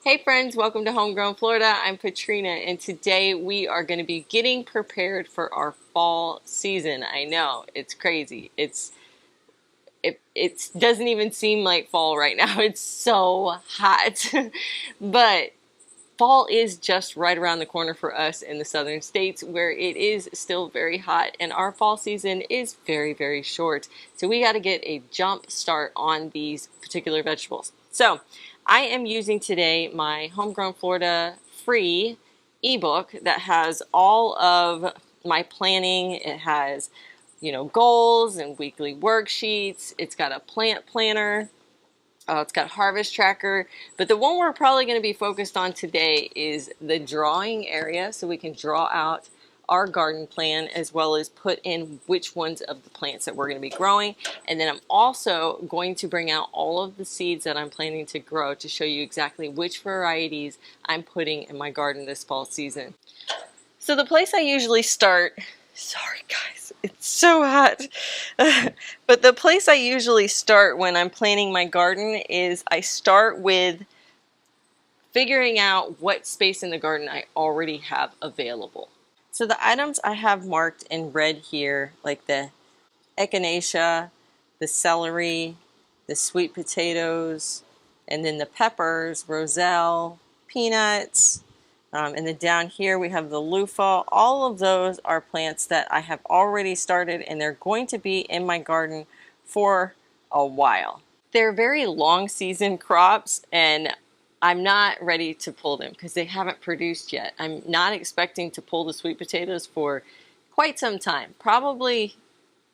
Hey friends, welcome to Homegrown Florida. I'm Katrina and today we are going to be getting prepared for our fall season. I know, it's crazy. It doesn't even seem like fall right now. It's so hot. But fall is just right around the corner for us in the southern states where it is still very hot and our fall season is very, very short. So we got to get a jump start on these particular vegetables. So I am using today my Homegrown Florida free ebook that has all of my planning. It has, goals and weekly worksheets. It's got a plant planner. It's got harvest tracker, but the one we're probably going to be focused on today is the drawing area, so we can draw out our garden plan as well as put in which ones of the plants that we're going to be growing. And then I'm also going to bring out all of the seeds that I'm planning to grow to show you exactly which varieties I'm putting in my garden this fall season. So the place I usually start, sorry guys, it's so hot. But the place I usually start when I'm planning my garden is I start with figuring out what space in the garden I already have available. So the items I have marked in red here, like the echinacea, the celery, the sweet potatoes, and then the peppers, roselle, peanuts, and then down here we have the loofah. All of those are plants that I have already started and they're going to be in my garden for a while. They're very long season crops and I'm not ready to pull them because they haven't produced yet. I'm not expecting to pull the sweet potatoes for quite some time, probably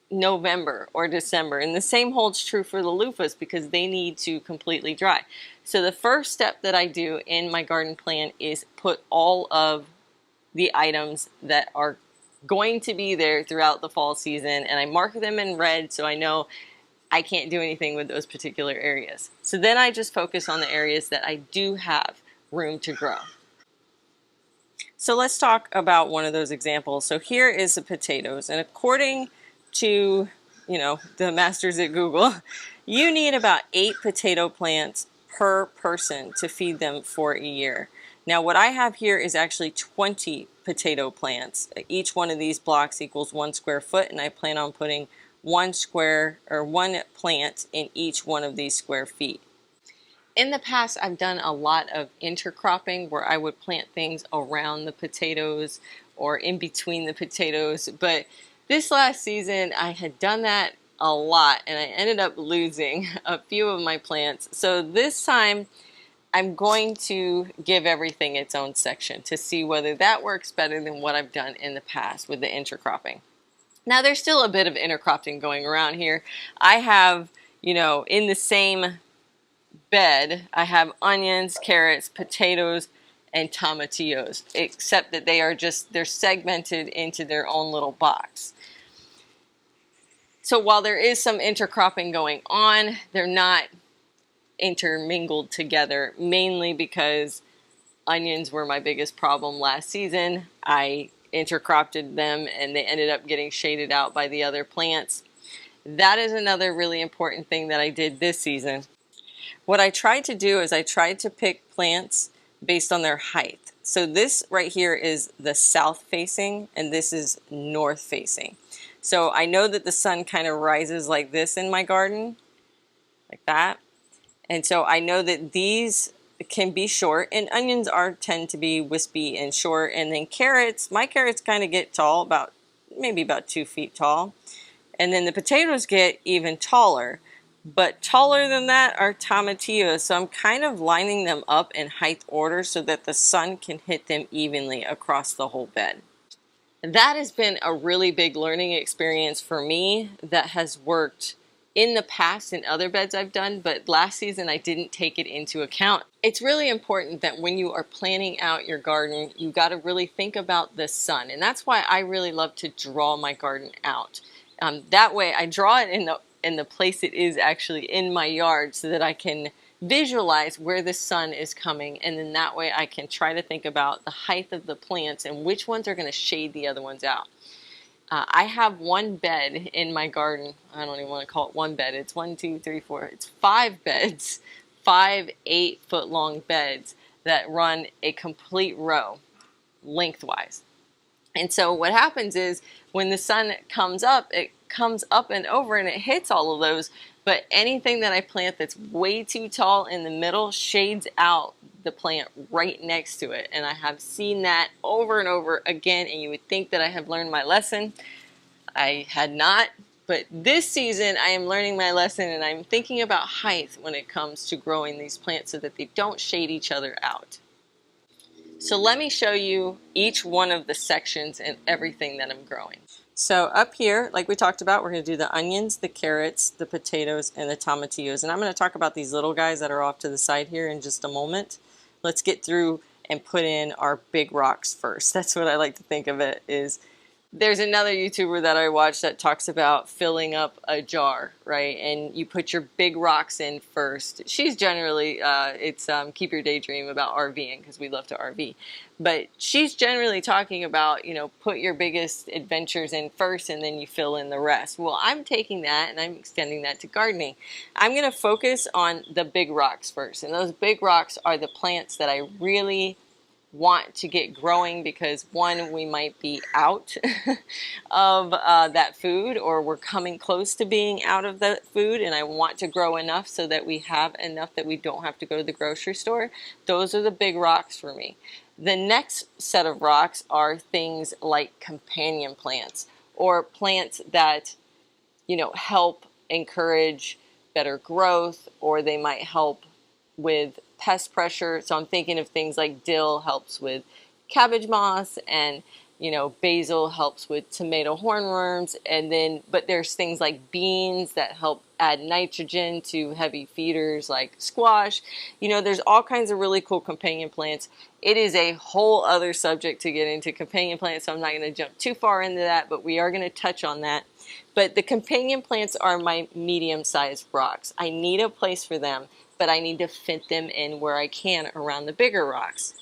November or December. And the same holds true for the loofahs because they need to completely dry. So the first step that I do in my garden plan is put all of the items that are going to be there throughout the fall season and I mark them in red so I know I can't do anything with those particular areas. So then I just focus on the areas that I do have room to grow. So let's talk about one of those examples. So here is the potatoes, and according to, the masters at Google, you need about 8 potato plants per person to feed them for a year. Now what I have here is actually 20 potato plants. Each one of these blocks equals 1 square foot, and I plan on putting one plant in each one of these square feet. In the past, I've done a lot of intercropping where I would plant things around the potatoes or in between the potatoes, but this last season I had done that a lot and I ended up losing a few of my plants. So this time I'm going to give everything its own section to see whether that works better than what I've done in the past with the intercropping. Now there's still a bit of intercropping going around here. I have, in the same bed, I have onions, carrots, potatoes, and tomatillos, except that they're segmented into their own little box. So while there is some intercropping going on, they're not intermingled together, mainly because onions were my biggest problem last season. I intercropped them and they ended up getting shaded out by the other plants. That is another really important thing that I did this season. What I tried to do is I tried to pick plants based on their height. So this right here is the south facing and this is north facing. So I know that the sun kind of rises like this in my garden, like that. And so I know that these can be short, and onions tend to be wispy and short, and then carrots, my carrots kind of get tall, maybe about 2 feet tall. And then the potatoes get even taller. But taller than that are tomatillos, so I'm kind of lining them up in height order so that the sun can hit them evenly across the whole bed. That has been a really big learning experience for me that has worked in the past in other beds I've done, but last season I didn't take it into account. It's really important that when you are planning out your garden, you got to really think about the sun, and that's why I really love to draw my garden out. That way I draw it in the place it is actually in my yard so that I can visualize where the sun is coming, and then that way I can try to think about the height of the plants and which ones are going to shade the other ones out. I have one bed in my garden. I don't even want to call it one bed. It's 1, 2, 3, 4. It's 5 beds, 5 8-foot long beds that run a complete row lengthwise. And so what happens is when the sun comes up, it comes up and over and it hits all of those, but anything that I plant that's way too tall in the middle shades out the plant right next to it. And I have seen that over and over again, and you would think that I have learned my lesson. I had not, but this season I am learning my lesson, and I'm thinking about height when it comes to growing these plants so that they don't shade each other out. So let me show you each one of the sections and everything that I'm growing. So up here, like we talked about, we're going to do the onions, the carrots, the potatoes, and the tomatillos. And I'm going to talk about these little guys that are off to the side here in just a moment. Let's get through and put in our big rocks first. That's what I like to think of it is. There's another YouTuber that I watch that talks about filling up a jar, right? And you put your big rocks in first. She's generally, it's Keep Your Daydream about RVing, because we love to RV. But she's generally talking about, you know, put your biggest adventures in first and then you fill in the rest. Well, I'm taking that and I'm extending that to gardening. I'm going to focus on the big rocks first. And those big rocks are the plants that I really want to get growing because, one, we might be out of that food, or we're coming close to being out of that food, and I want to grow enough so that we have enough that we don't have to go to the grocery store. Those are the big rocks for me. The next set of rocks are things like companion plants, or plants that, you know, help encourage better growth, or they might help with pest pressure. So I'm thinking of things like dill helps with cabbage moss, and you know, basil helps with tomato hornworms, and then but there's things like beans that help add nitrogen to heavy feeders like squash. You know, there's all kinds of really cool companion plants. It is a whole other subject to get into companion plants, so I'm not going to jump too far into that, but we are going to touch on that. But the companion plants are my medium-sized rocks. I need a place for them, but I need to fit them in where I can around the bigger rocks.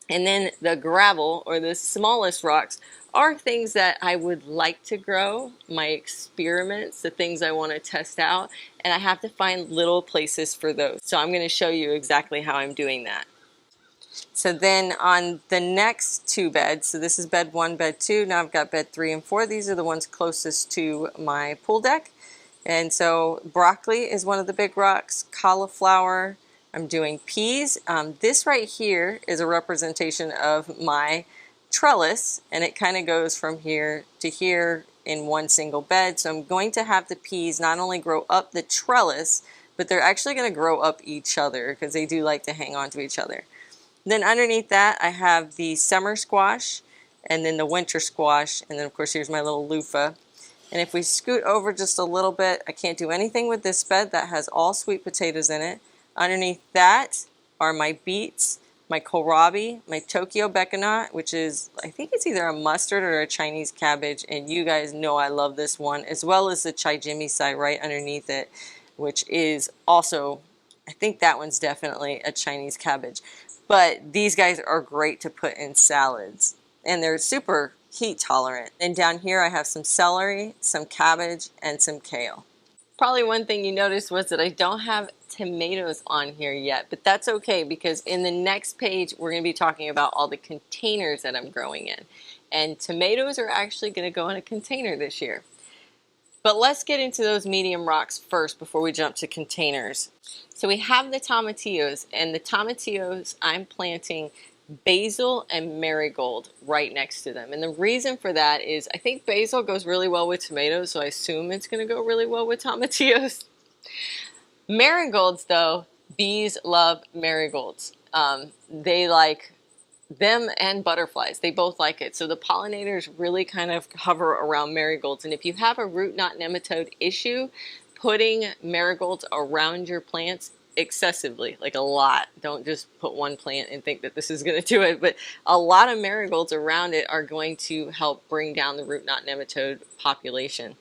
And then the gravel, or the smallest rocks, are things that I would like to grow, my experiments, the things I want to test out, and I have to find little places for those. So I'm going to show you exactly how I'm doing that. So then on the next two beds, so this is bed 1, bed 2, now I've got bed 3 and 4. These are the ones closest to my pool deck. And so broccoli is one of the big rocks, cauliflower, I'm doing peas. This right here is a representation of my trellis, and it kind of goes from here to here in one single bed. So I'm going to have the peas not only grow up the trellis, but they're actually going to grow up each other because they do like to hang on to each other. Then underneath that I have the summer squash, and then the winter squash, and then of course here's my little loofah. And if we scoot over just a little bit, I can't do anything with this bed that has all sweet potatoes in it. Underneath that are my beets, my kohlrabi, my Tokyo beckenot, which is, I think it's either a mustard or a Chinese cabbage, and you guys know I love this one, as well as the chai jimmy side right underneath it, which is also, I think that one's definitely a Chinese cabbage. But these guys are great to put in salads, and they're super heat tolerant. And down here I have some celery, some cabbage, and some kale. Probably one thing you noticed was that I don't have tomatoes on here yet, but that's okay because in the next page we're going to be talking about all the containers that I'm growing in. And tomatoes are actually going to go in a container this year. But let's get into those medium rocks first before we jump to containers. So we have the tomatillos, and the tomatillos I'm planting basil and marigold right next to them. And the reason for that is I think basil goes really well with tomatoes, so I assume it's going to go really well with tomatillos. Marigolds, though, bees love marigolds. They like them and butterflies. They both like it. So the pollinators really kind of hover around marigolds. And if you have a root knot nematode issue, putting marigolds around your plants excessively, like a lot. Don't just put one plant and think that this is going to do it, but a lot of marigolds around it are going to help bring down the root knot nematode population.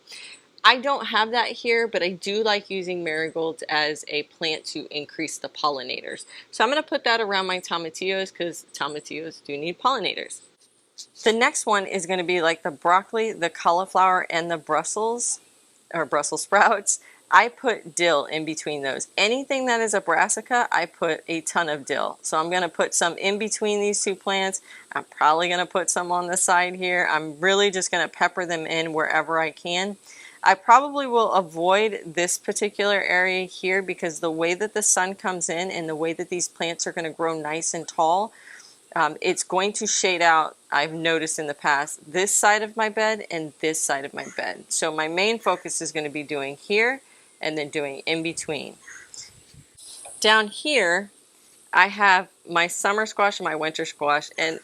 I don't have that here, but I do like using marigolds as a plant to increase the pollinators. So I'm going to put that around my tomatillos because tomatillos do need pollinators. The next one is going to be like the broccoli, the cauliflower, and the Brussels sprouts. I put dill in between those. Anything that is a brassica, I put a ton of dill. So I'm going to put some in between these two plants. I'm probably going to put some on the side here. I'm really just going to pepper them in wherever I can. I probably will avoid this particular area here because the way that the sun comes in and the way that these plants are going to grow nice and tall, it's going to shade out, I've noticed in the past, this side of my bed and this side of my bed. So my main focus is going to be doing here and then doing in between. Down here, I have my summer squash and my winter squash, and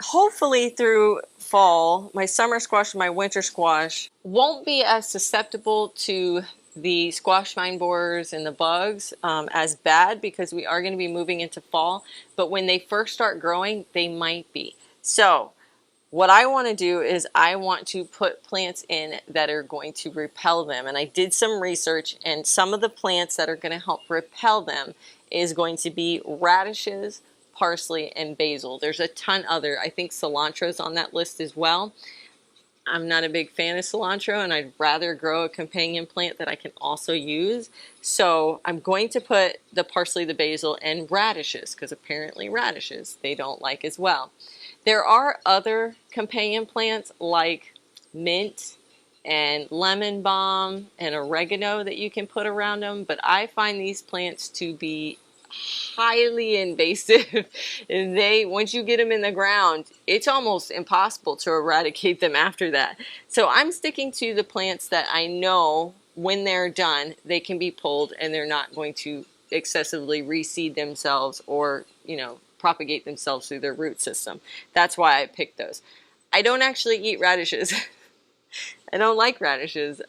hopefully through fall, my summer squash and my winter squash won't be as susceptible to the squash vine borers and the bugs as bad, because we are going to be moving into fall. But when they first start growing, they might be. So what I want to do is I want to put plants in that are going to repel them. And I did some research, and some of the plants that are going to help repel them is going to be radishes, parsley, and basil. There's a ton other. I think cilantro is on that list as well. I'm not a big fan of cilantro, and I'd rather grow a companion plant that I can also use. So I'm going to put the parsley, the basil, and radishes, because apparently radishes they don't like as well. There are other companion plants like mint and lemon balm and oregano that you can put around them, but I find these plants to be highly invasive. Once you get them in the ground, it's almost impossible to eradicate them after that. So I'm sticking to the plants that I know when they're done, they can be pulled and they're not going to excessively reseed themselves or, propagate themselves through their root system. That's why I picked those. I don't actually eat radishes. I don't like radishes.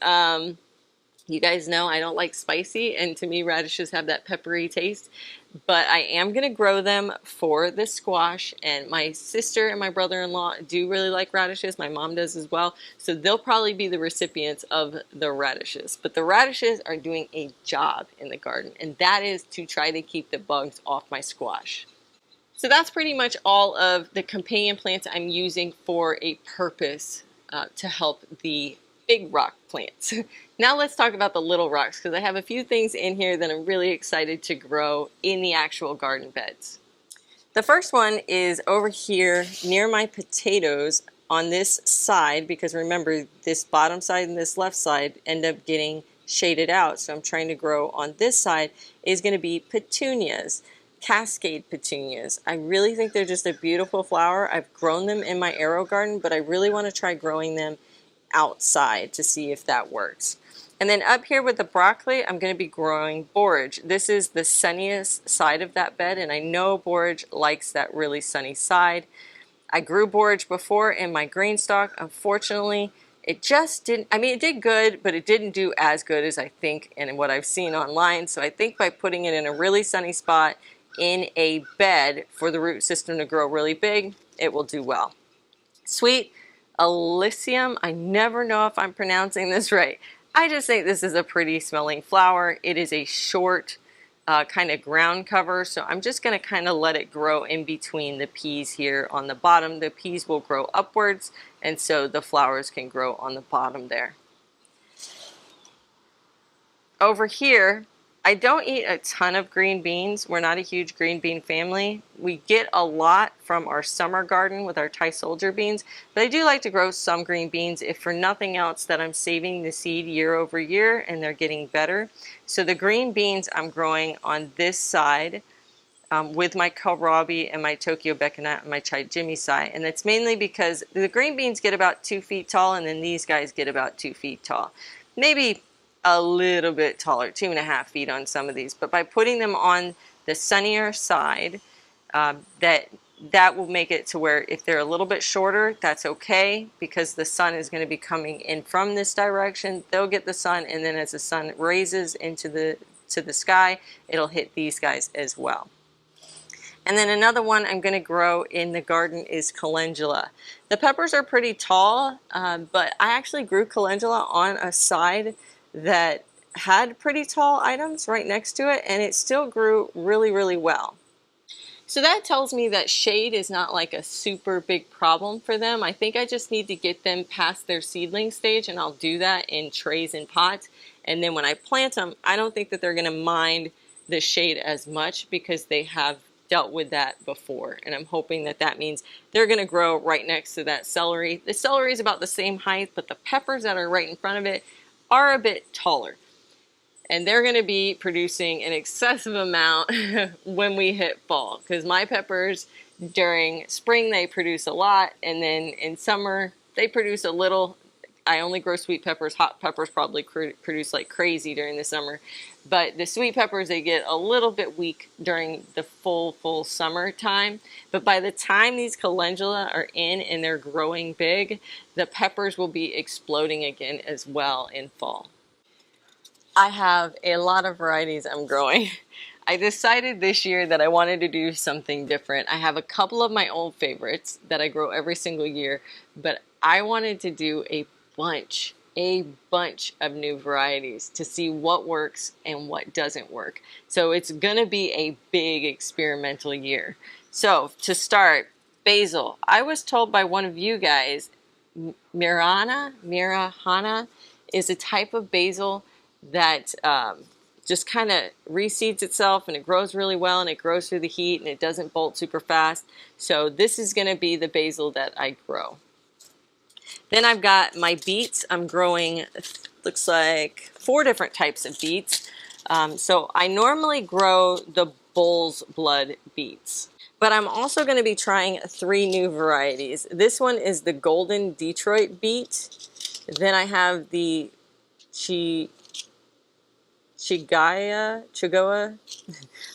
You guys know I don't like spicy, and to me radishes have that peppery taste, but I am going to grow them for the squash, and my sister and my brother-in-law do really like radishes. My mom does as well, so they'll probably be the recipients of the radishes. But the radishes are doing a job in the garden, and that is to try to keep the bugs off my squash. So that's pretty much all of the companion plants I'm using for a purpose to help the big rock plants. Now let's talk about the little rocks, because I have a few things in here that I'm really excited to grow in the actual garden beds. The first one is over here near my potatoes on this side, because remember this bottom side and this left side end up getting shaded out. So I'm trying to grow on this side is going to be petunias. Cascade petunias. I really think they're just a beautiful flower. I've grown them in my arrow garden, but I really want to try growing them outside to see if that works. And then up here with the broccoli, I'm going to be growing borage. This is the sunniest side of that bed, and I know borage likes that really sunny side. I grew borage before in my Greenstalk. Unfortunately, it just didn't, it did good, but it didn't do as good as I think and what I've seen online. So I think by putting it in a really sunny spot in a bed for the root system to grow really big, it will do well. Sweet Alyssum, I never know if I'm pronouncing this right. I just think this is a pretty smelling flower. It is a short kind of ground cover, so I'm just going to kind of let it grow in between the peas here on the bottom. The peas will grow upwards, and so the flowers can grow on the bottom there. Over here, I don't eat a ton of green beans. We're not a huge green bean family. We get a lot from our summer garden with our Thai soldier beans, but I do like to grow some green beans, if for nothing else that I'm saving the seed year over year and they're getting better. So the green beans I'm growing on this side with my kohlrabi and my Tokyo beckonut and my chai jimmy sai, and that's mainly because the green beans get about 2 feet tall, and then these guys get about 2 feet tall. Maybe a little bit taller, 2.5 feet on some of these, but by putting them on the sunnier side, that will make it to where if they're a little bit shorter, that's okay, because the sun is going to be coming in from this direction. They'll get the sun, and then as the sun raises into the sky, it'll hit these guys as well. And then another one I'm going to grow in the garden is calendula. The peppers are pretty tall, but I actually grew calendula on a side that had pretty tall items right next to it, and it still grew really, really well. So that tells me that shade is not like a super big problem for them. I think I just need to get them past their seedling stage, and I'll do that in trays and pots. And then when I plant them, I don't think that they're going to mind the shade as much because they have dealt with that before. And I'm hoping that that means they're going to grow right next to that celery. The celery is about the same height, but the peppers that are right in front of it are a bit taller. And they're going to be producing an excessive amount when we hit fall, because my peppers during spring they produce a lot, and then in summer they produce a little. I only grow sweet peppers. Hot peppers probably produce like crazy during the summer, but the sweet peppers, they get a little bit weak during the full summer time. But by the time these calendula are in and they're growing big, the peppers will be exploding again as well in fall. I have a lot of varieties I'm growing. I decided this year that I wanted to do something different. I have a couple of my old favorites that I grow every single year, but I wanted to do a bunch of new varieties to see what works and what doesn't work. So it's gonna be a big experimental year. So to start, basil. I was told by one of you guys, Mirahana is a type of basil that just kind of reseeds itself, and it grows really well, and it grows through the heat, and it doesn't bolt super fast. So this is going to be the basil that I grow. Then I've got my beets. I'm growing, looks like 4 different types of beets. So I normally grow the bull's blood beets, but I'm also going to be trying 3 new varieties. This one is the golden Detroit beet. Then I have the Chigoa.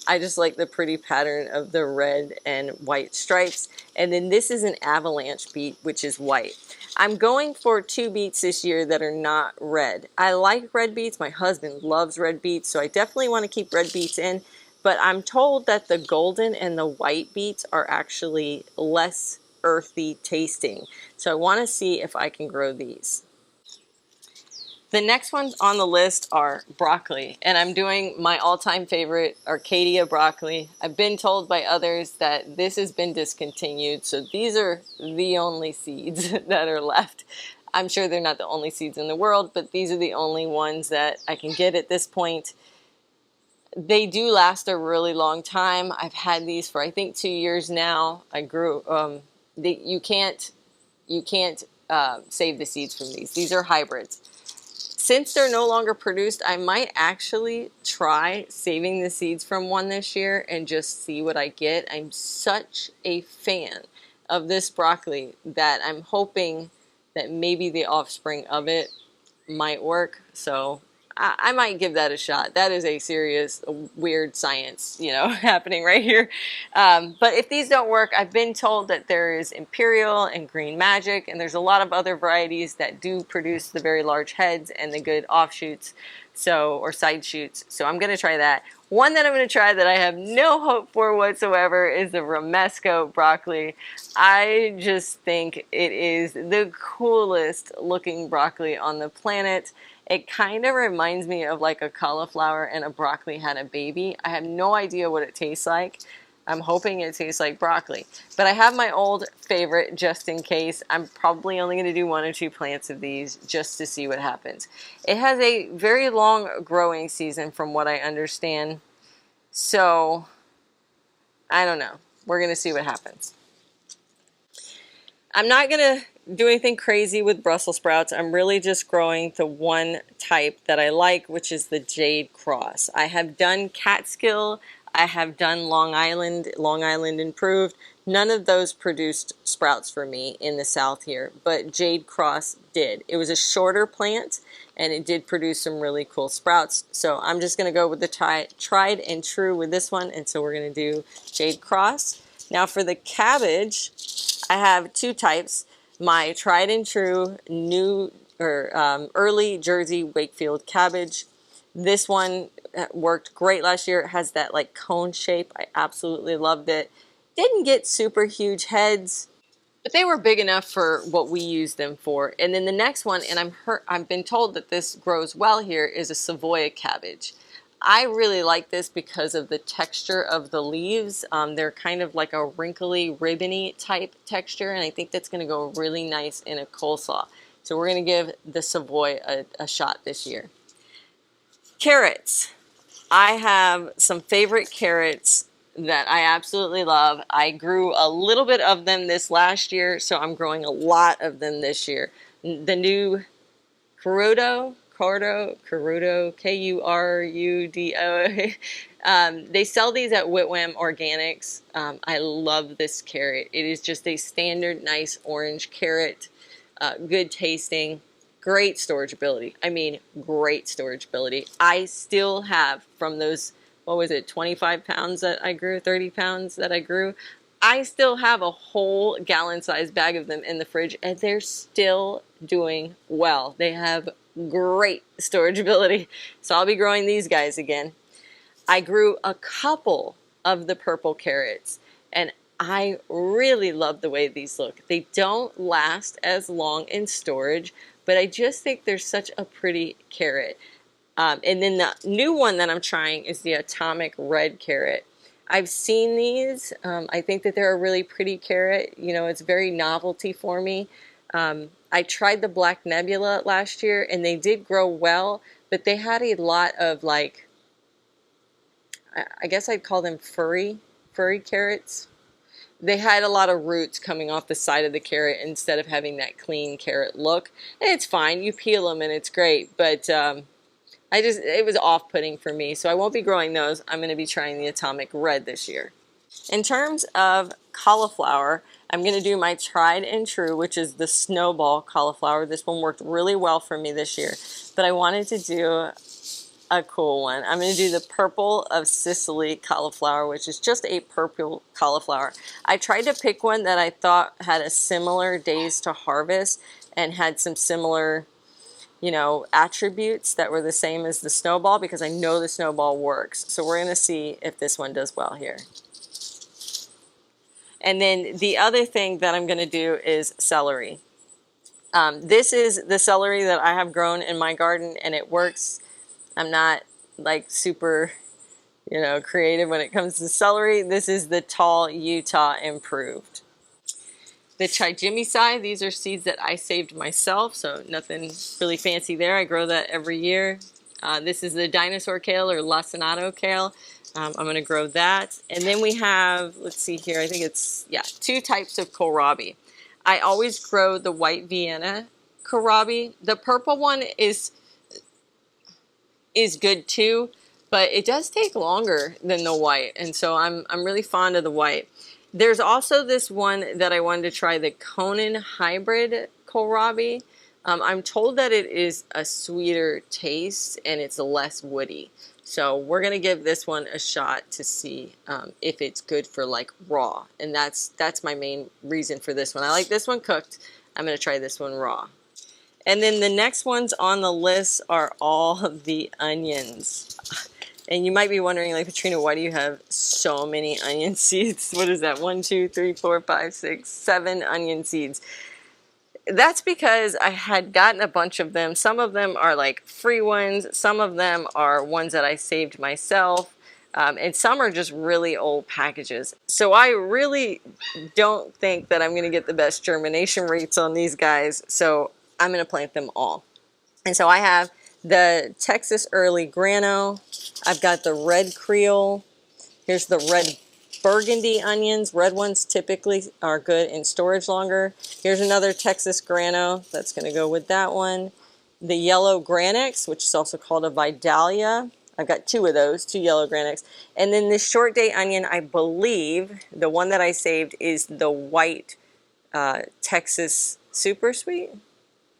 I just like the pretty pattern of the red and white stripes. And then this is an avalanche beet, which is white. I'm going for 2 beets this year that are not red. I like red beets. My husband loves red beets, so I definitely want to keep red beets in. But I'm told that the golden and the white beets are actually less earthy tasting. So I want to see if I can grow these. The next ones on the list are broccoli, and I'm doing my all-time favorite, Arcadia broccoli. I've been told by others that this has been discontinued, so these are the only seeds that are left. I'm sure they're not the only seeds in the world, but these are the only ones that I can get at this point. They do last a really long time. I've had these for I think 2 years now. I grew. You can't save the seeds from these. These are hybrids. Since they're no longer produced, I might actually try saving the seeds from one this year and just see what I get. I'm such a fan of this broccoli that I'm hoping that maybe the offspring of it might work. So I might give that a shot. That is a serious, weird science, happening right here. But if these don't work, I've been told that there is Imperial and Green Magic, and there's a lot of other varieties that do produce the very large heads and the good offshoots, or side shoots. So I'm going to try that. One that I'm going to try that I have no hope for whatsoever is the Romesco broccoli. I just think it is the coolest looking broccoli on the planet. It kind of reminds me of like a cauliflower and a broccoli had a baby. I have no idea what it tastes like. I'm hoping it tastes like broccoli. But I have my old favorite just in case. I'm probably only going to do 1 or 2 plants of these just to see what happens. It has a very long growing season from what I understand. So, I don't know. We're going to see what happens. I'm not going to do anything crazy with Brussels sprouts. I'm really just growing the one type that I like, which is the Jade Cross. I have done Catskill. I have done Long Island Improved. None of those produced sprouts for me in the south here, but Jade Cross did. It was a shorter plant, and it did produce some really cool sprouts. So I'm just going to go with the tried and true with this one, and so we're going to do Jade Cross. Now for the cabbage, I have 2 types. My tried and true early Jersey Wakefield cabbage. This one worked great last year. It has that like cone shape. I absolutely loved it. Didn't get super huge heads, but they were big enough for what we use them for. And then the next one, and I've been told that this grows well here, is a Savoy cabbage. I really like this because of the texture of the leaves. They're kind of like a wrinkly, ribbony type texture, and I think that's going to go really nice in a coleslaw. So we're going to give the Savoy a shot this year. Carrots. I have some favorite carrots that I absolutely love. I grew a little bit of them this last year, so I'm growing a lot of them this year. The new Kurudo, Kurudo, they sell these at Whitwam Organics. I love this carrot. It is just a standard, nice orange carrot, good tasting, great storage ability. I mean, great storage ability. I still have from those, what was it, 25 pounds that I grew, 30 pounds that I grew. I still have a whole gallon-sized bag of them in the fridge, and they're still doing well. They have great storage ability. So I'll be growing these guys again. I grew a couple of the purple carrots, and I really love the way these look. They don't last as long in storage, but I just think they're such a pretty carrot. And then the new one that I'm trying is the Atomic Red Carrot. I've seen these. I think that they're a really pretty carrot. You know, it's very novelty for me. I tried the Black Nebula last year, and they did grow well, but they had a lot of, like, I guess I'd call them furry carrots. They had a lot of roots coming off the side of the carrot instead of having that clean carrot look. And it's fine. You peel them, and it's great, but it was off-putting for me, so I won't be growing those. I'm going to be trying the Atomic Red this year. In terms of cauliflower, I'm going to do my tried and true, which is the snowball cauliflower. This one worked really well for me this year, but I wanted to do a cool one. I'm going to do the Purple of Sicily cauliflower, which is just a purple cauliflower. I tried to pick one that I thought had a similar days to harvest and had some similar, you know, attributes that were the same as the snowball, because I know the snowball works. So we're going to see if this one does well here. And then the other thing that I'm going to do is celery. This is the celery that I have grown in my garden, and it works. I'm not like super, you know, creative when it comes to celery. This is the Tall Utah Improved. The Chijimicai, these are seeds that I saved myself, so nothing really fancy there. I grow that every year. This is the Dinosaur Kale or Lacinato Kale. I'm going to grow that. And then we have, let's see here, I think it's, yeah, 2 types of kohlrabi. I always grow the white Vienna kohlrabi. The purple one is good too, but it does take longer than the white, and so I'm really fond of the white. There's also this one that I wanted to try, the Conan Hybrid kohlrabi. I'm told that it is a sweeter taste and it's less woody. So we're going to give this one a shot to see if it's good for like raw. And that's my main reason for this one. I like this one cooked. I'm going to try this one raw. And then the next ones on the list are all of the onions. And you might be wondering, like, Patrina, why do you have so many onion seeds? What is that? 1, 2, 3, 4, 5, 6, 7 onion seeds. That's because I had gotten a bunch of them. Some of them are like free ones. Some of them are ones that I saved myself. And some are just really old packages. So I really don't think that I'm going to get the best germination rates on these guys. So I'm going to plant them all. And so I have the Texas Early Grano. I've got the Red Creole. Here's the Red Burgundy onions. Red ones typically are good in storage longer. Here's another Texas Grano. That's going to go with that one. The Yellow Granix, which is also called a Vidalia. I've got 2 of those, 2 Yellow Granix. And then this Short Day Onion, I believe, the one that I saved is the White Texas Super Sweet.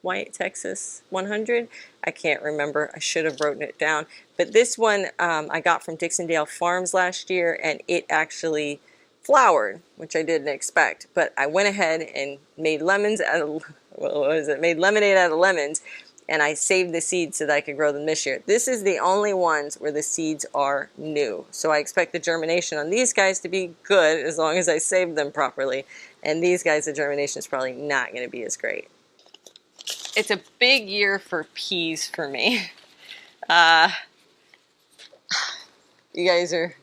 White Texas 100. I can't remember. I should have written it down. But this one I got from Dixondale Farms last year, and it actually flowered, which I didn't expect. But I went ahead and made lemons out of, made lemonade out of lemons, and I saved the seeds so that I could grow them this year. This is the only ones where the seeds are new. So I expect the germination on these guys to be good as long as I save them properly. And these guys, the germination is probably not going to be as great. It's a big year for peas for me. You guys are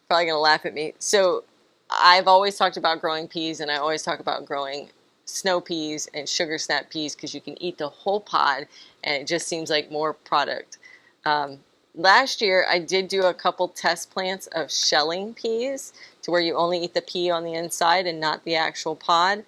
probably going to laugh at me. So I've always talked about growing peas, and I always talk about growing snow peas and sugar snap peas because you can eat the whole pod, and it just seems like more product. Last year, I did do a couple test plants of shelling peas to where you only eat the pea on the inside and not the actual pod.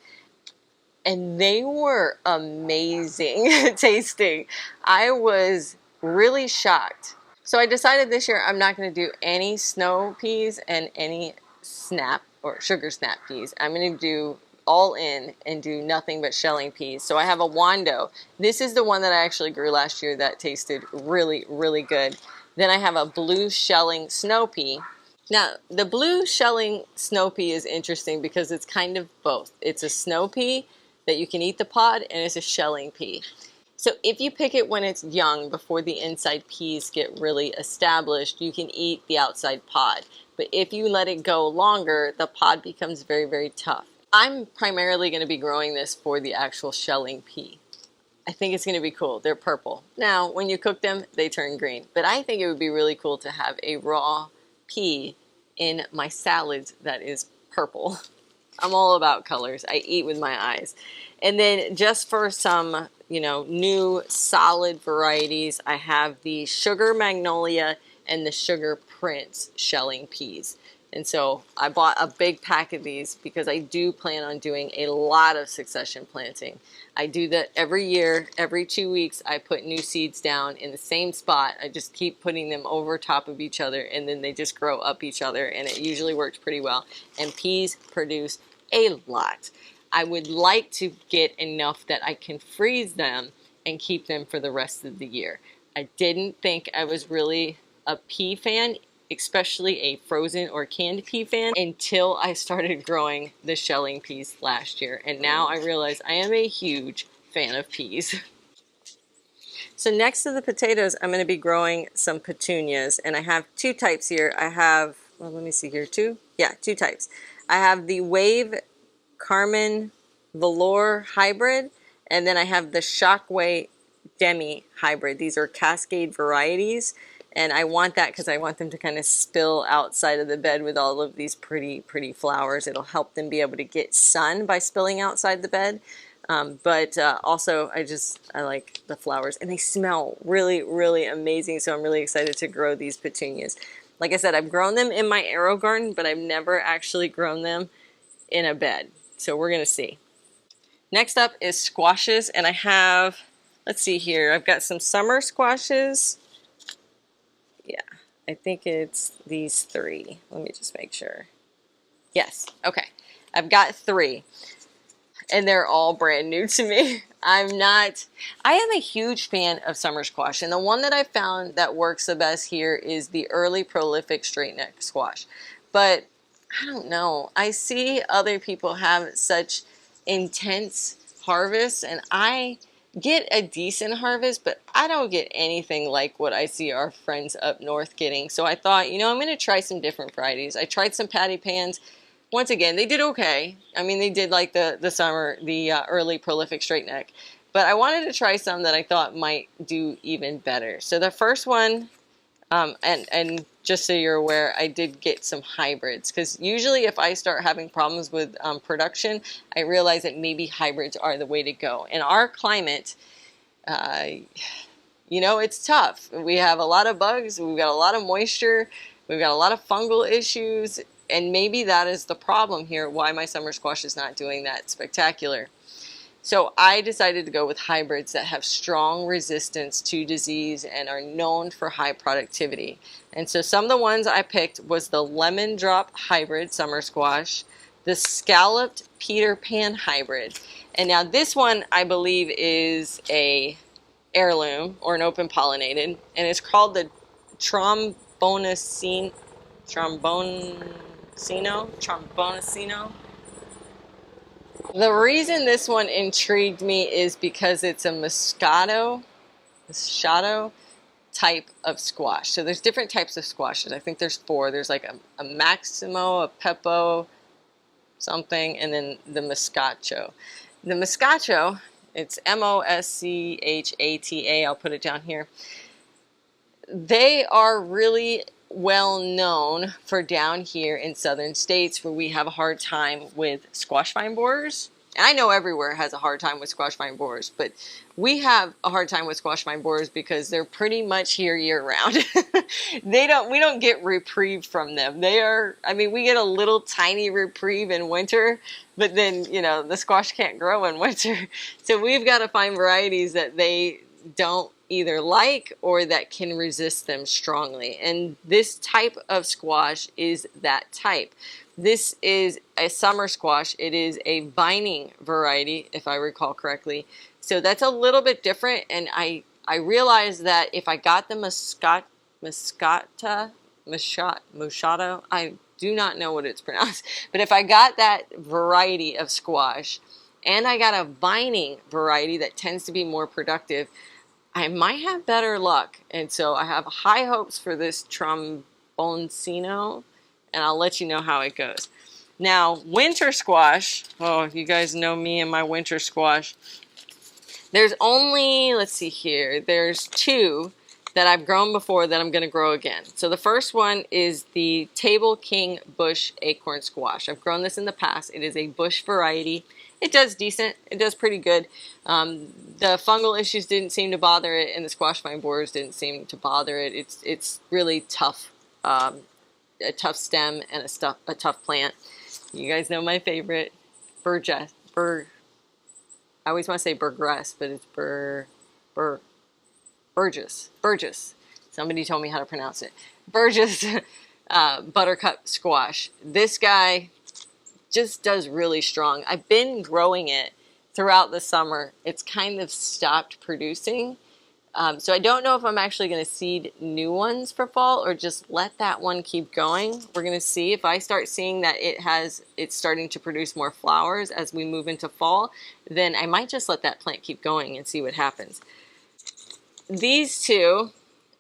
And they were amazing tasting. I was really shocked. So I decided this year I'm not going to do any snow peas and any snap or sugar snap peas. I'm going to do all in and do nothing but shelling peas. So I have a Wando. This is the one that I actually grew last year that tasted really, really good. Then I have a blue shelling snow pea. Now, the blue shelling snow pea is interesting because it's kind of both. It's a snow pea that you can eat the pod, and it's a shelling pea. So if you pick it when it's young, before the inside peas get really established, you can eat the outside pod. But if you let it go longer, the pod becomes very, very tough. I'm primarily going to be growing this for the actual shelling pea. I think it's going to be cool. They're purple. Now, when you cook them, they turn green. But I think it would be really cool to have a raw pea in my salads that is purple. I'm all about colors. I eat with my eyes. And then just for some, new solid varieties, I have the Sugar Magnolia and the Sugar Prince shelling peas. And so I bought a big pack of these because I do plan on doing a lot of succession planting. I do that every year. Every 2 weeks, I put new seeds down in the same spot. I just keep putting them over top of each other, and then they just grow up each other, and it usually works pretty well. And peas produce a lot. I would like to get enough that I can freeze them and keep them for the rest of the year. I didn't think I was really a pea fan, especially a frozen or canned pea fan, until I started growing the shelling peas last year. And now I realize I am a huge fan of peas. So next to the potatoes, I'm going to be growing some petunias. And I have two types here. I have, let me see here, two types. I have the Wave Carmen Velour Hybrid, and then I have the Shockway Demi Hybrid. These are Cascade varieties. And I want that because I want them to kind of spill outside of the bed with all of these pretty, pretty flowers. It'll help them be able to get sun by spilling outside the bed. But also, I like the flowers. And they smell really, really amazing. So I'm really excited to grow these petunias. Like I said, I've grown them in my Aero garden, but I've never actually grown them in a bed. So we're going to see. Next up is squashes. And I have, let's see here, I've got some summer squashes. Yeah, I think it's these three. Let me just make sure. Yes, okay. I've got three, and they're all brand new to me. I am a huge fan of summer squash, and the one that I found that works the best here is the early prolific straight neck squash. But I don't know. I see other people have such intense harvests, and I get a decent harvest, but I don't get anything like what I see our friends up north getting. So I thought, I'm going to try some different varieties. I tried some patty pans. Once again, they did okay. I mean, they did like the early prolific straight neck. But I wanted to try some that I thought might do even better. So the first one, and just so you're aware, I did get some hybrids, because usually if I start having problems with production, I realize that maybe hybrids are the way to go. In our climate, it's tough. We have a lot of bugs, we've got a lot of moisture, we've got a lot of fungal issues, and maybe that is the problem here, why my summer squash is not doing that spectacular. So I decided to go with hybrids that have strong resistance to disease and are known for high productivity. And so some of the ones I picked was the Lemon Drop Hybrid Summer Squash, the Scalloped Peter Pan Hybrid. And now this one I believe is a heirloom or an open pollinated, and it's called the Trombonacino. The reason this one intrigued me is because it's a Moscato type of squash. So there's different types of squashes. I think there's 4. There's like a Maximo, a Peppo, something, and then the Moscato. The Moscato, it's Moschata. I'll put it down here. They are really well known for down here in southern states where we have a hard time with squash vine borers. And I know everywhere has a hard time with squash vine borers, but we have a hard time with squash vine borers because they're pretty much here year round. We don't get reprieve from them. They are, I mean, we get a little tiny reprieve in winter, but then, you know, the squash can't grow in winter. So we've got to find varieties that they don't either like or that can resist them strongly. And this type of squash is that type. This is a summer squash. It is a vining variety, if I recall correctly. So that's a little bit different. And I realized that if I got the Moscato, I do not know what it's pronounced. But if I got that variety of squash and I got a vining variety that tends to be more productive, I might have better luck. And so I have high hopes for this Tromboncino, and I'll let you know how it goes. Now, winter squash, oh, you guys know me and my winter squash. There's only, let's see here, there's two that I've grown before that I'm going to grow again. So the first one is the Table King Bush Acorn Squash. I've grown this in the past. It is a bush variety. It does decent. It does pretty good. The fungal issues didn't seem to bother it, and the squash vine borers didn't seem to bother it. It's really tough, a tough stem and a tough plant. You guys know my favorite, I always want to say Burgess, but it's Burgess. Somebody told me how to pronounce it. Burgess buttercup squash. This guy just does really strong. I've been growing it throughout the summer. It's kind of stopped producing. So I don't know if I'm actually going to seed new ones for fall or just let that one keep going. We're going to see. If I start seeing that it's starting to produce more flowers as we move into fall, then I might just let that plant keep going and see what happens. These two,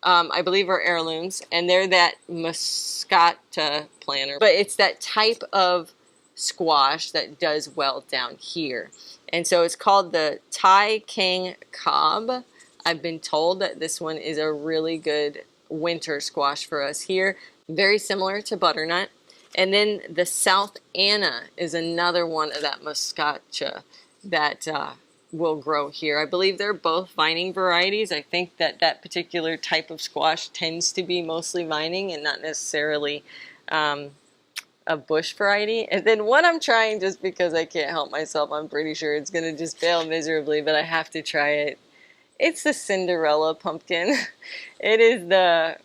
I believe, are heirlooms, and they're that Moscato planter, but it's that type of squash that does well down here. And so it's called the Thai King Cobb. I've been told that this one is a really good winter squash for us here. Very similar to butternut. And then the South Anna is another one of that Moscato that will grow here. I believe they're both vining varieties. I think that that particular type of squash tends to be mostly vining and not necessarily a bush variety. And then one I'm trying just because I can't help myself. I'm pretty sure it's going to just fail miserably, but I have to try it. It's the Cinderella pumpkin. It is the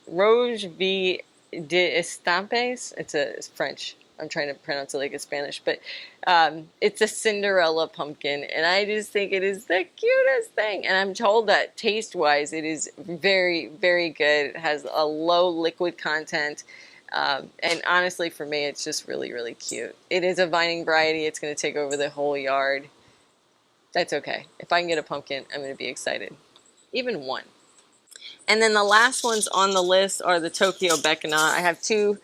Rouge V de Estampes. It's French. I'm trying to pronounce it like it's Spanish, but it's a Cinderella pumpkin, and I just think it is the cutest thing. And I'm told that taste-wise, it is very, very good. It has a low liquid content, and honestly, for me, it's just really, really cute. It is a vining variety. It's going to take over the whole yard. That's okay. If I can get a pumpkin, I'm going to be excited. Even one. And then the last ones on the list are the Tokyo Becana. I have two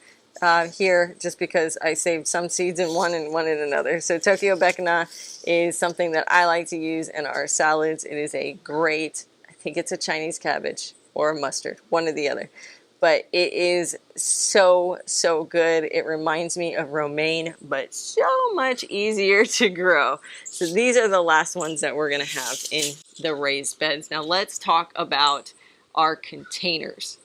here just because I saved some seeds in one and one in another. So Tokyo Becana is something that I like to use in our salads. It is a great, I think it's a Chinese cabbage or a mustard, one or the other. But it is so, so good. It reminds me of romaine, but so much easier to grow. So these are the last ones that we're going to have in the raised beds. Now let's talk about our containers.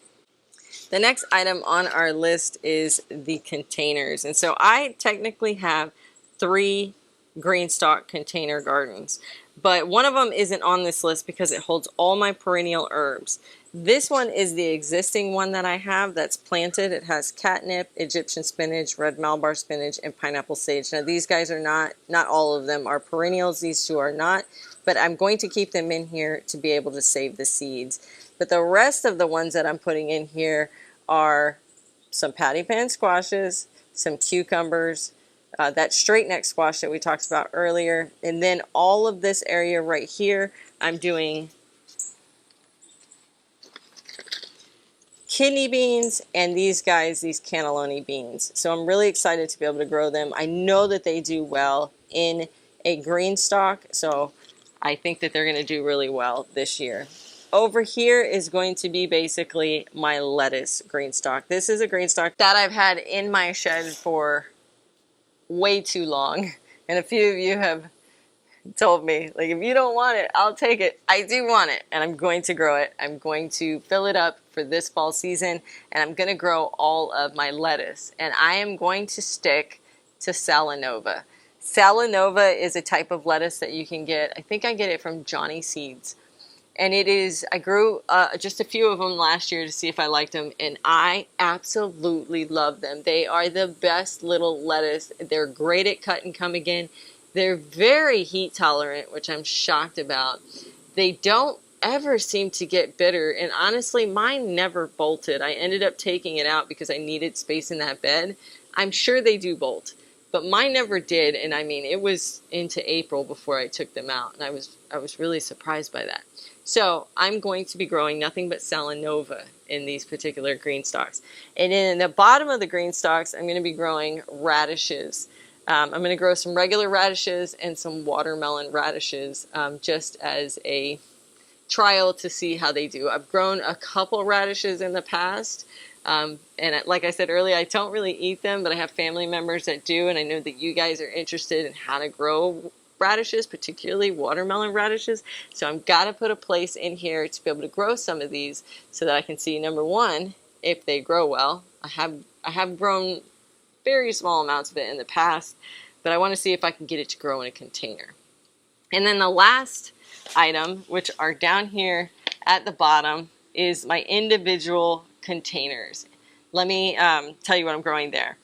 The next item on our list is the containers. And so I technically have 3 Greenstalk container gardens, but one of them isn't on this list because it holds all my perennial herbs. This one is the existing one that I have that's planted. It has catnip, Egyptian spinach, red Malabar spinach, and pineapple sage. Now these guys are not all of them are perennials. These two are not, but I'm going to keep them in here to be able to save the seeds. But the rest of the ones that I'm putting in here are some patty pan squashes, some cucumbers, that straight neck squash that we talked about earlier, and then all of this area right here, I'm doing kidney beans and these guys, these cannelloni beans. So I'm really excited to be able to grow them. I know that they do well in a Greenstalk, so I think that they're going to do really well this year. Over here is going to be basically my lettuce Greenstalk. This is a Greenstalk that I've had in my shed for way too long. And a few of you have told me, like, if you don't want it, I'll take it. I do want it, and I'm going to grow it. I'm going to fill it up for this fall season, and I'm going to grow all of my lettuce. And I am going to stick to Salanova. Salanova is a type of lettuce that you can get. I think I get it from Johnny Seeds. And it is, I grew just a few of them last year to see if I liked them, and I absolutely love them. They are the best little lettuce. They're great at cut and come again. They're very heat tolerant, which I'm shocked about. They don't ever seem to get bitter, and honestly, mine never bolted. I ended up taking it out because I needed space in that bed. I'm sure they do bolt, but mine never did, and I mean, it was into April before I took them out, and I was really surprised by that. So I'm going to be growing nothing but Salanova in these particular green stalks. And in the bottom of the green stalks, I'm going to be growing radishes. I'm going to grow some regular radishes and some watermelon radishes just as a trial to see how they do. I've grown a couple radishes in the past. And like I said earlier, I don't really eat them, but I have family members that do. And I know that you guys are interested in how to grow radishes, particularly watermelon radishes. So I've got to put a place in here to be able to grow some of these so that I can see, number one, if they grow well. I have grown very small amounts of it in the past, but I want to see if I can get it to grow in a container. And then the last item, which are down here at the bottom, is my individual containers. Let me tell you what I'm growing there.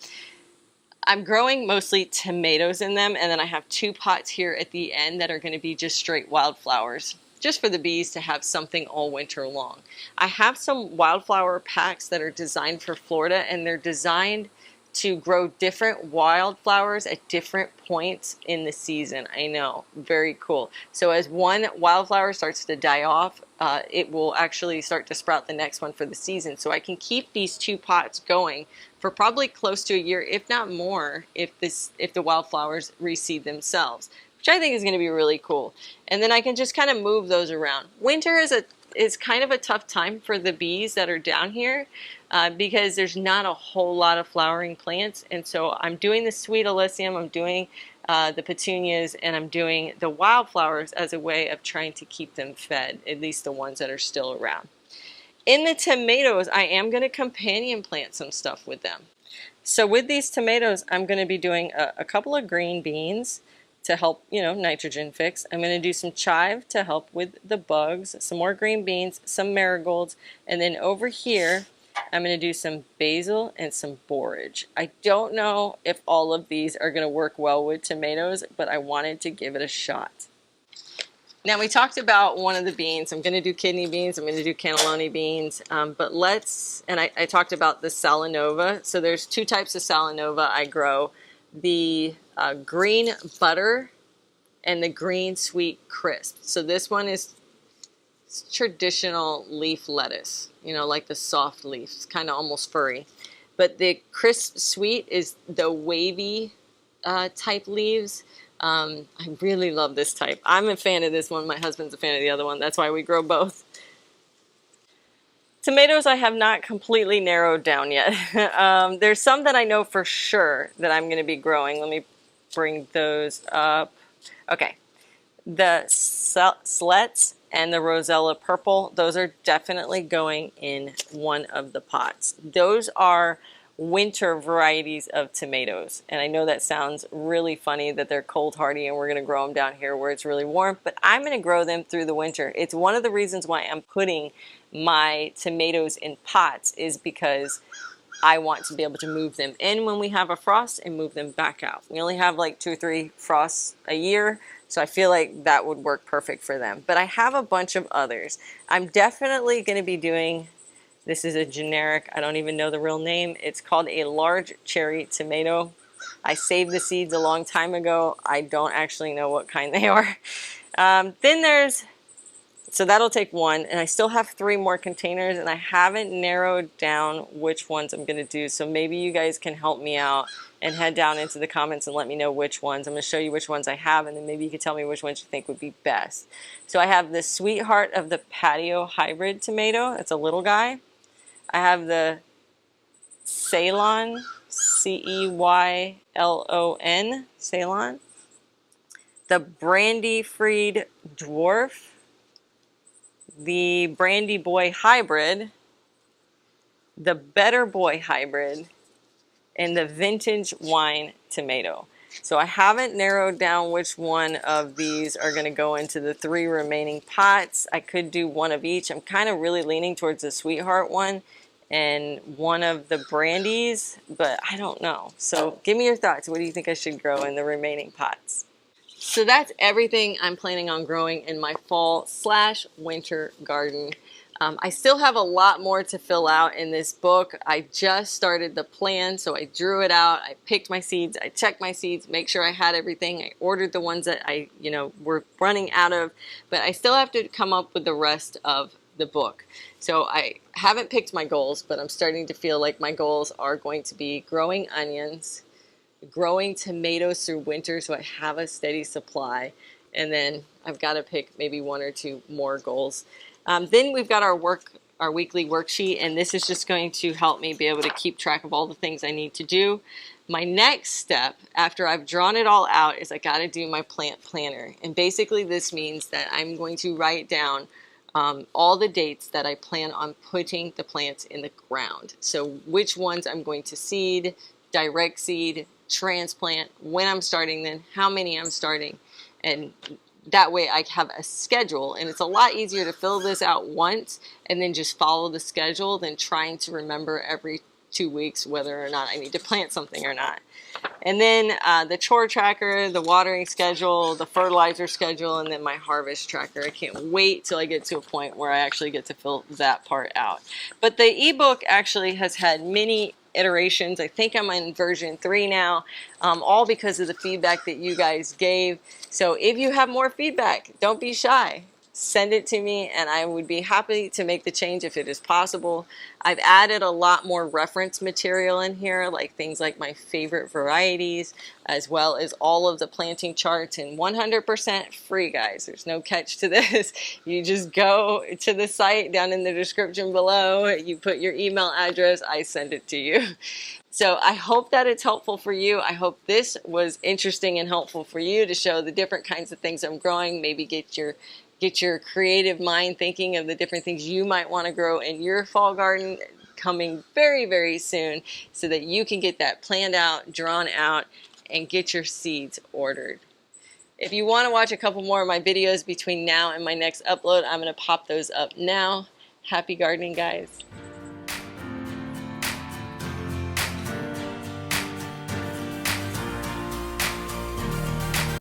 I'm growing mostly tomatoes in them, and then I have 2 pots here at the end that are going to be just straight wildflowers, just for the bees to have something all winter long. I have some wildflower packs that are designed for Florida, and they're designed to grow different wildflowers at different points in the season. I know, very cool. So as one wildflower starts to die off, it will actually start to sprout the next one for the season. So I can keep these 2 pots going for probably close to a year, if not more, if the wildflowers reseed themselves, which I think is going to be really cool. And then I can just kind of move those around. Winter is kind of a tough time for the bees that are down here because there's not a whole lot of flowering plants. And so I'm doing the sweet alyssum, I'm doing the petunias, and I'm doing the wildflowers as a way of trying to keep them fed, at least the ones that are still around. In the tomatoes, I am going to companion plant some stuff with them. So with these tomatoes, I'm going to be doing a couple of green beans to help, nitrogen fix. I'm going to do some chive to help with the bugs, some more green beans, some marigolds, and then over here, I'm going to do some basil and some borage. I don't know if all of these are going to work well with tomatoes, but I wanted to give it a shot. Now we talked about one of the beans. I'm going to do kidney beans. I'm going to do cannelloni beans. But I talked about the Salanova. So there's 2 types of Salanova I grow. The green butter and the green sweet crisp. So this one is traditional leaf lettuce, like the soft leaf. It's kind of almost furry. But the crisp sweet is the wavy type leaves. I really love this type. I'm a fan of this one. My husband's a fan of the other one. That's why we grow both. Tomatoes I have not completely narrowed down yet. There's some that I know for sure that I'm going to be growing. Let me bring those up. Okay. The Slets and the Rosella Purple, those are definitely going in one of the pots. Those are winter varieties of tomatoes, and I know that sounds really funny that they're cold hardy and we're going to grow them down here where it's really warm, but I'm going to grow them through the winter. It's one of the reasons why I'm putting my tomatoes in pots, is because I want to be able to move them in when we have a frost and move them back out. We only have like 2 or 3 frosts a year, so I feel like that would work perfect for them. But I have a bunch of others. I'm definitely going to be doing, this is a generic, I don't even know the real name. It's called a large cherry tomato. I saved the seeds a long time ago. I don't actually know what kind they are. Then there's So that'll take one, and I still have 3 more containers, and I haven't narrowed down which ones I'm going to do. So maybe you guys can help me out and head down into the comments and let me know which ones. I'm going to show you which ones I have, and then maybe you can tell me which ones you think would be best. So I have the Sweetheart of the Patio Hybrid Tomato. It's a little guy. I have the Ceylon, Ceylon, Ceylon. The Brandy Fried Dwarf, the Brandy Boy Hybrid, the Better Boy Hybrid, and the Vintage Wine Tomato. So I haven't narrowed down which one of these are going to go into the 3 remaining pots. I could do one of each. I'm kind of really leaning towards the Sweetheart one and one of the Brandies, but I don't know. So give me your thoughts. What do you think I should grow in the remaining pots? So that's everything I'm planning on growing in my fall/winter garden. I still have a lot more to fill out in this book. I just started the plan, so I drew it out. I picked my seeds. I checked my seeds, make sure I had everything. I ordered the ones that I, were running out of, but I still have to come up with the rest of the book. So I haven't picked my goals, but I'm starting to feel like my goals are going to be growing onions, growing tomatoes through winter so I have a steady supply, and then I've got to pick maybe 1 or 2 more goals. Then we've got our weekly worksheet, and this is just going to help me be able to keep track of all the things I need to do. My next step after I've drawn it all out is I got to do my plant planner, and basically this means that I'm going to write down all the dates that I plan on putting the plants in the ground. So which ones I'm going to seed, direct seed, transplant, when I'm starting them, how many I'm starting, and that way I have a schedule, and it's a lot easier to fill this out once and then just follow the schedule than trying to remember every 2 weeks whether or not I need to plant something or not. And then the chore tracker, the watering schedule, the fertilizer schedule, and then my harvest tracker. I can't wait till I get to a point where I actually get to fill that part out. But the ebook actually has had many iterations. I think I'm in version 3 now, all because of the feedback that you guys gave. So if you have more feedback, don't be shy. Send it to me, and I would be happy to make the change if it is possible. I've added a lot more reference material in here, like things like my favorite varieties, as well as all of the planting charts, and 100% free, guys. There's no catch to this. You just go to the site down in the description below, you put your email address, I send it to you. So I hope that it's helpful for you. I hope this was interesting and helpful for you to show the different kinds of things I'm growing, maybe get your creative mind thinking of the different things you might want to grow in your fall garden coming very, very soon, so that you can get that planned out, drawn out, and get your seeds ordered. If you want to watch a couple more of my videos between now and my next upload, I'm going to pop those up now. Happy gardening, guys.